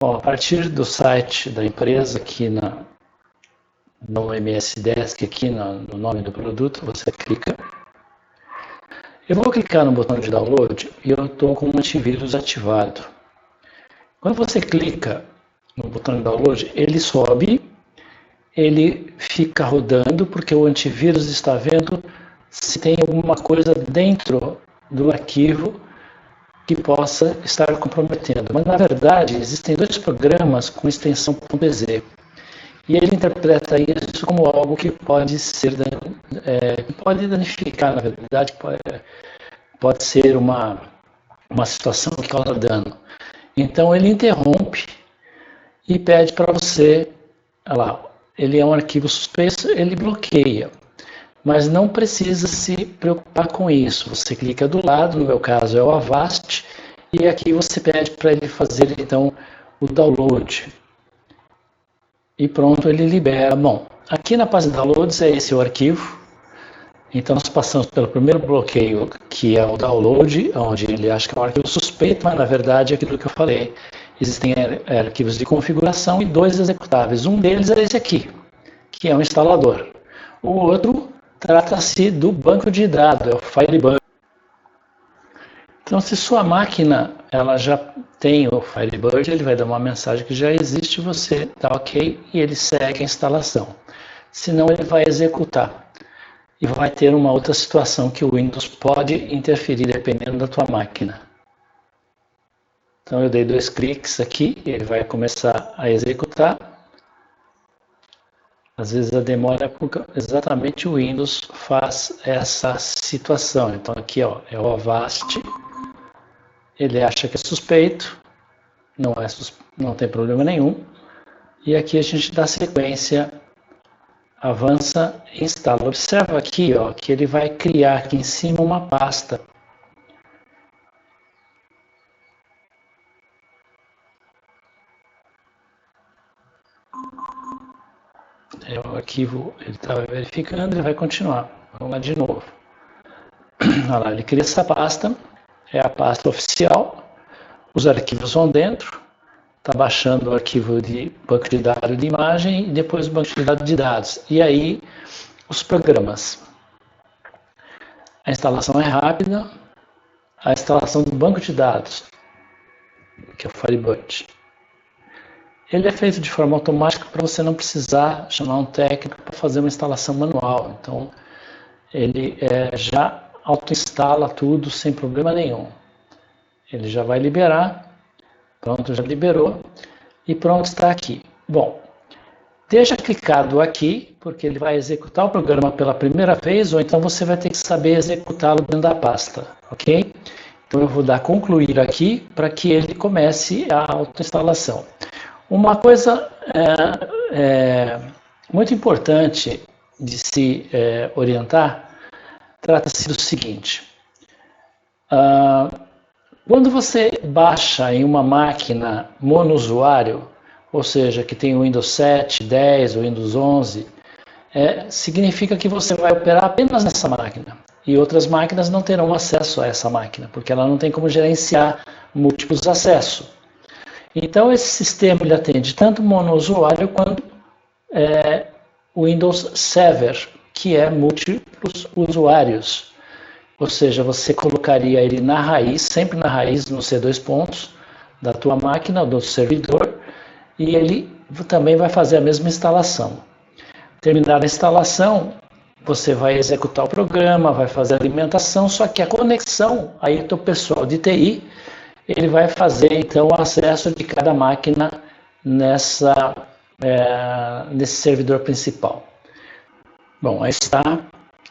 Bom, a partir do site da empresa, aqui no MS Desk, aqui no nome do produto, você clica. Eu vou clicar no botão de download e eu estou com o antivírus ativado. Quando você clica no botão de download, ele sobe, ele fica rodando, porque o antivírus está vendo se tem alguma coisa dentro do arquivo que possa estar comprometendo. Mas, na verdade, existem dois programas com extensão .ez. E ele interpreta isso como algo que pode ser, que pode danificar, na verdade, pode ser uma situação que causa dano. Então, ele interrompe e pede para você, olha lá, ele é um arquivo suspenso, ele bloqueia. Mas não precisa se preocupar com isso. Você clica do lado, no meu caso é o Avast, e aqui você pede para ele fazer então o download. E pronto, ele libera. Bom, aqui na página de downloads é esse o arquivo. Então nós passamos pelo primeiro bloqueio, que é o download, onde ele acha que é um arquivo suspeito, mas na verdade é aquilo que eu falei. Existem arquivos de configuração e dois executáveis. Um deles é esse aqui, que é um instalador. O outro trata-se do banco de dados, é o Firebird. Então, se sua máquina ela já tem o Firebird, ele vai dar uma mensagem que já existe, você dá OK e ele segue a instalação. Senão, ele vai executar. E vai ter uma outra situação que o Windows pode interferir dependendo da tua máquina. Então, eu dei 2 cliques aqui, ele vai começar a executar. Às vezes a demora é porque exatamente o Windows faz essa situação. Então aqui ó, é o Avast, ele acha que é suspeito, não tem problema nenhum. E aqui a gente dá sequência, avança e instala. Observa aqui ó, que ele vai criar aqui em cima uma pasta. O arquivo ele estava verificando, ele vai continuar. Vamos lá de novo. Olha lá, ele cria essa pasta, é a pasta oficial, os arquivos vão dentro, está baixando o arquivo de banco de dados de imagem e depois o banco de dados de dados. E aí, os programas. A instalação é rápida, a instalação do banco de dados, que é o Firebird. Ele é feito de forma automática para você não precisar chamar um técnico para fazer uma instalação manual. Então, ele já autoinstala tudo sem problema nenhum. Ele já vai liberar. Pronto, já liberou. E pronto, está aqui. Bom, deixa clicado aqui, porque ele vai executar o programa pela primeira vez, ou então você vai ter que saber executá-lo dentro da pasta, ok? Então eu vou dar concluir aqui, para que ele comece a autoinstalação. Uma coisa muito importante de se orientar, trata-se do seguinte. Quando você baixa em uma máquina monousuário, ou seja, que tem o Windows 7, 10 ou Windows 11, significa que você vai operar apenas nessa máquina. E outras máquinas não terão acesso a essa máquina, porque ela não tem como gerenciar múltiplos acessos. Então, esse sistema ele atende tanto monousuário quanto o Windows Server, que é múltiplos usuários. Ou seja, você colocaria ele na raiz, sempre na raiz, no C2 pontos da tua máquina, do servidor, e ele também vai fazer a mesma instalação. Terminar a instalação, você vai executar o programa, vai fazer a alimentação, só que a conexão, aí o teu pessoal de TI, ele vai fazer então o acesso de cada máquina nesse servidor principal. Bom, aí está,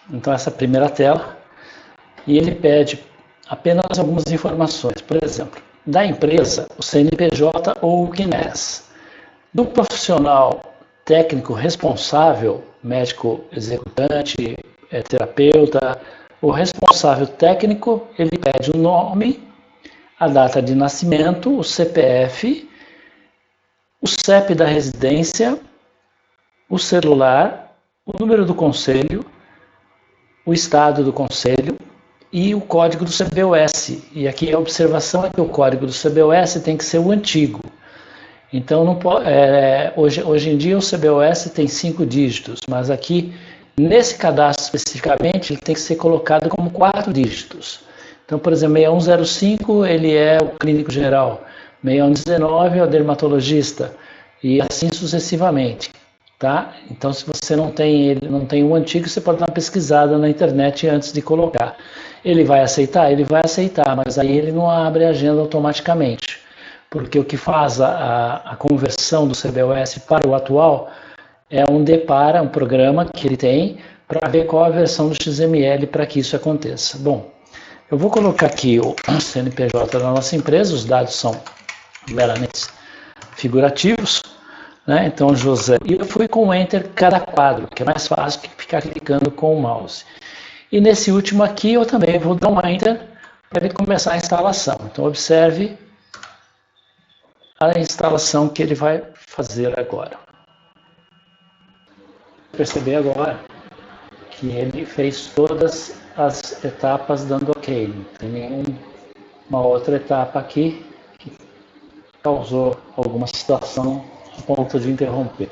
então essa primeira tela, e ele pede apenas algumas informações, por exemplo, da empresa, o CNPJ ou o CNES, do profissional técnico responsável, médico executante, terapeuta, o responsável técnico, ele pede o nome, a data de nascimento, o CPF, o CEP da residência, o celular, o número do conselho, o estado do conselho e o código do CBOS. E aqui a observação é que o código do CBOS tem que ser o antigo. Então, hoje em dia o CBOS tem 5 dígitos, mas aqui, nesse cadastro especificamente, ele tem que ser colocado como 4 dígitos. Então, por exemplo, 6105 ele é o clínico geral, 6119 é o dermatologista, e assim sucessivamente. Tá? Então, se você não tem o antigo, você pode dar uma pesquisada na internet antes de colocar. Ele vai aceitar? Ele vai aceitar, mas aí ele não abre a agenda automaticamente. Porque o que faz a conversão do CBOS para o atual é um DEPARA, um programa que ele tem, para ver qual a versão do XML para que isso aconteça. Bom, eu vou colocar aqui o CNPJ da nossa empresa, os dados são meramente figurativos, né? Então, José, e eu fui com o Enter cada quadro, que é mais fácil que ficar clicando com o mouse. E nesse último aqui eu também vou dar um Enter para ele começar a instalação. Então, observe a instalação que ele vai fazer agora. Perceber agora que ele fez todas as etapas dando OK. Não tem nenhuma outra etapa aqui que causou alguma situação a ponto de interromper.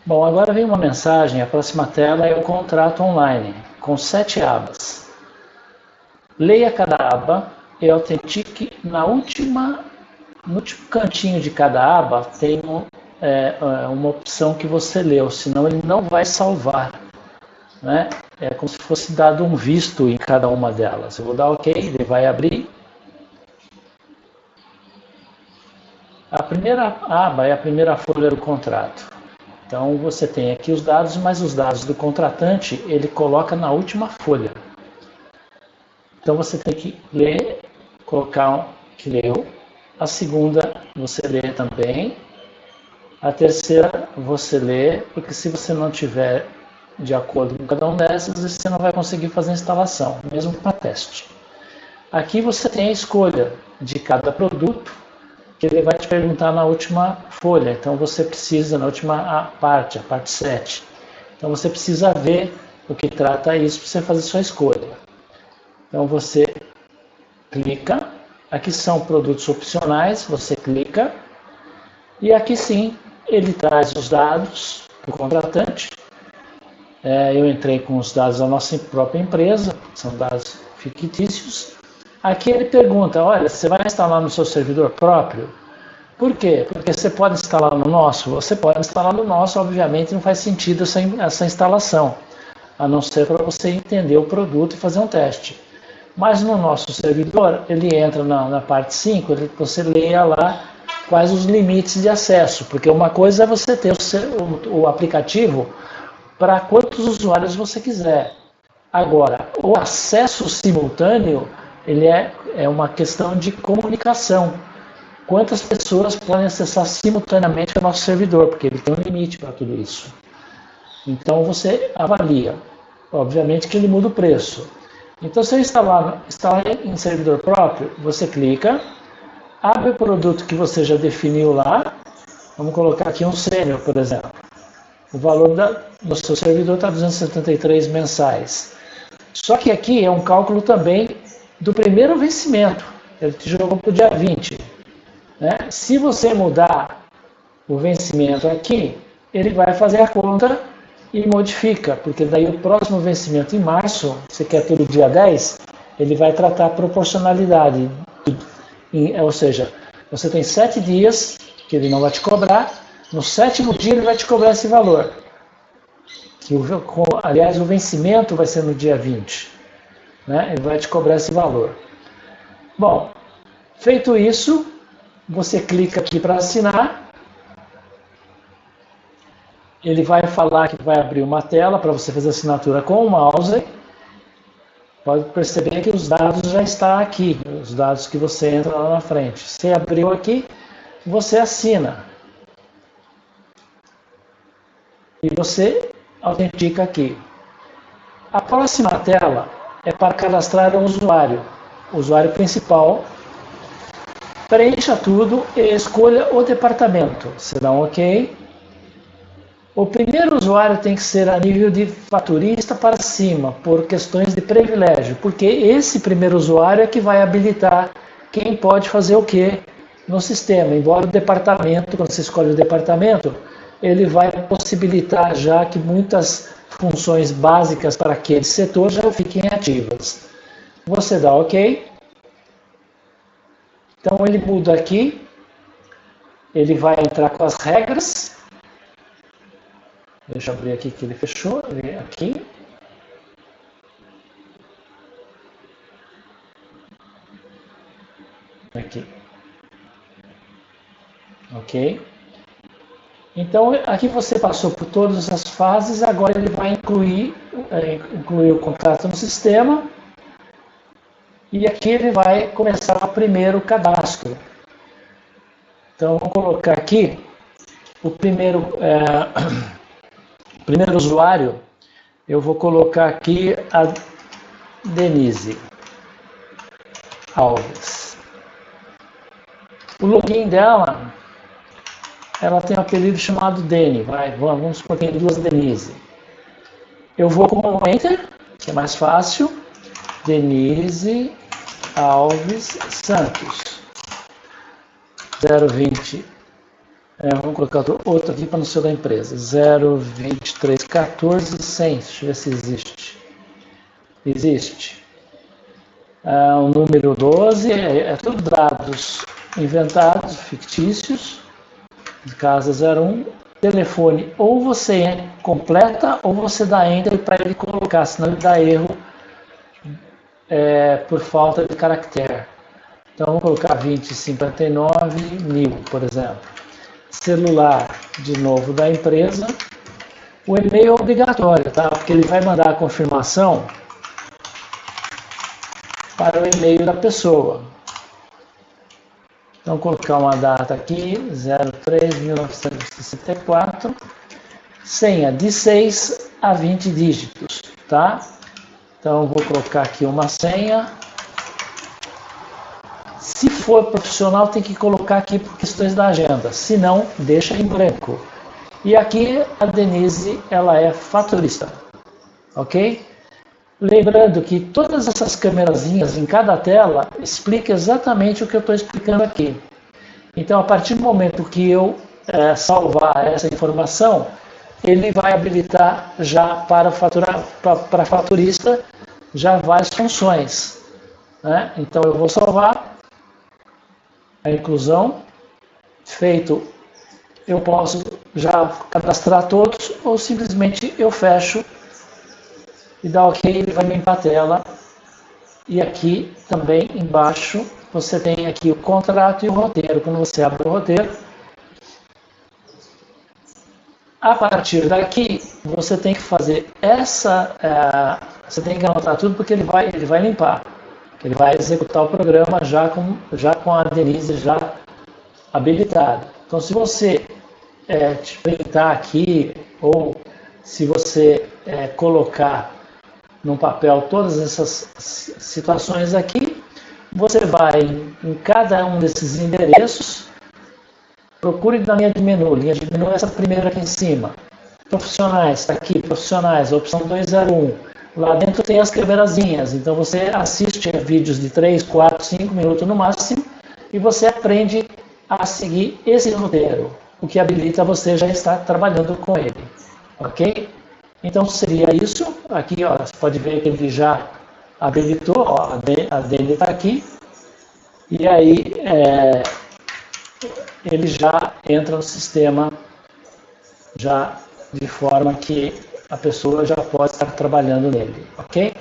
Bom, agora vem uma mensagem, a próxima tela é o contrato online, com 7 abas. Leia cada aba e autentique no último cantinho de cada aba tem uma opção que você leu, senão ele não vai salvar. Né? É como se fosse dado um visto em cada uma delas. Eu vou dar OK, ele vai abrir. A primeira aba é a primeira folha do contrato. Então você tem aqui os dados, mas os dados do contratante ele coloca na última folha. Então você tem que ler, colocar que leu. A segunda você lê também. A terceira você lê, porque se você não tiver de acordo com cada uma dessas, você não vai conseguir fazer a instalação, mesmo para teste. Aqui você tem a escolha de cada produto, que ele vai te perguntar na última folha. Então você precisa, na última parte, a parte 7. Então você precisa ver o que trata isso para você fazer sua escolha. Então você clica, aqui são produtos opcionais, você clica, e aqui sim ele traz os dados do contratante. Eu entrei com os dados da nossa própria empresa, são dados fictícios. Aqui ele pergunta, olha, você vai instalar no seu servidor próprio? Por quê? Porque você pode instalar no nosso? Você pode instalar no nosso, obviamente não faz sentido essa instalação, a não ser para você entender o produto e fazer um teste. Mas no nosso servidor, ele entra na parte 5, você leia lá quais os limites de acesso, porque uma coisa é você ter o aplicativo para quantos usuários você quiser. Agora, o acesso simultâneo, ele é uma questão de comunicação. Quantas pessoas podem acessar simultaneamente o nosso servidor, porque ele tem um limite para tudo isso. Então você avalia. Obviamente que ele muda o preço. Então se eu instalar em servidor próprio, você clica, abre o produto que você já definiu lá. Vamos colocar aqui um sênior, por exemplo. O valor do seu servidor está 273 mensais. Só que aqui é um cálculo também do primeiro vencimento. Ele te jogou para o dia 20. Né? Se você mudar o vencimento aqui, ele vai fazer a conta e modifica, porque daí o próximo vencimento em março, você quer tudo dia 10, ele vai tratar a proporcionalidade. Ou seja, você tem 7 dias que ele não vai te cobrar, no 7º dia ele vai te cobrar esse valor. Aliás, o vencimento vai ser no dia 20. Né? Ele vai te cobrar esse valor. Bom, feito isso, você clica aqui para assinar. Ele vai falar que vai abrir uma tela para você fazer a assinatura com o mouse. Pode perceber que os dados já estão aqui, os dados que você entra lá na frente. Você abriu aqui, você assina. E você autentica aqui. A próxima tela é para cadastrar o usuário principal. Preencha tudo e escolha o departamento. Você dá um OK. O primeiro usuário tem que ser a nível de faturista para cima, por questões de privilégio, porque esse primeiro usuário é que vai habilitar quem pode fazer o quê no sistema, embora o departamento, quando você escolhe o departamento, ele vai possibilitar já que muitas funções básicas para aquele setor já fiquem ativas. Você dá OK. Então ele muda aqui, ele vai entrar com as regras. Deixa eu abrir aqui que ele fechou, aqui. Aqui. Ok? Então aqui você passou por todas as fases, agora ele vai incluir o contrato no sistema e aqui ele vai começar o primeiro cadastro. Então vamos colocar aqui o primeiro usuário, eu vou colocar aqui a Denise Alves. O login dela, ela tem um apelido chamado Deni, vamos supor que tem duas Denise. Eu vou com o Enter, que é mais fácil, Denise Alves Santos, 020, vamos colocar outro aqui para não ser da empresa, 02314 100, deixa eu ver se existe. Existe. O número 12, é tudo dados inventados, fictícios, de casa 01, telefone, ou você completa ou você dá Enter para ele colocar, senão ele dá erro por falta de caractere. Então vamos colocar 2059.000, por exemplo. Celular, de novo, da empresa. O e-mail é obrigatório, tá? Porque ele vai mandar a confirmação para o e-mail da pessoa. Então, colocar uma data aqui, 03/1964, senha de 6 a 20 dígitos, tá? Então, vou colocar aqui uma senha. Se for profissional, tem que colocar aqui por questões da agenda, se não, deixa em branco. E aqui a Denise, ela é faturista, ok? Lembrando que todas essas câmerazinhas em cada tela explicam exatamente o que eu estou explicando aqui. Então, a partir do momento que eu salvar essa informação, ele vai habilitar já para faturista já várias funções, né? Então, eu vou salvar a inclusão. Feito, eu posso já cadastrar todos ou simplesmente eu fecho e dá OK, ele vai limpar a tela. E aqui também embaixo você tem aqui o contrato e o roteiro. Quando você abre o roteiro, a partir daqui você tem que fazer você tem que anotar tudo porque ele vai limpar. Ele vai executar o programa já com a Denise já habilitada. Então, se você printar aqui ou se você colocar num papel todas essas situações aqui, você vai em cada um desses endereços, procure na linha de menu é essa primeira aqui em cima, profissionais, está aqui, profissionais, opção 201, lá dentro tem as câmerazinhas, então você assiste vídeos de 3, 4, 5 minutos no máximo, e você aprende a seguir esse roteiro, o que habilita você já estar trabalhando com ele, ok? Então seria isso, aqui ó, você pode ver que ele já habilitou, ó, a dele está aqui, e aí ele já entra no sistema já de forma que a pessoa já pode estar trabalhando nele, ok?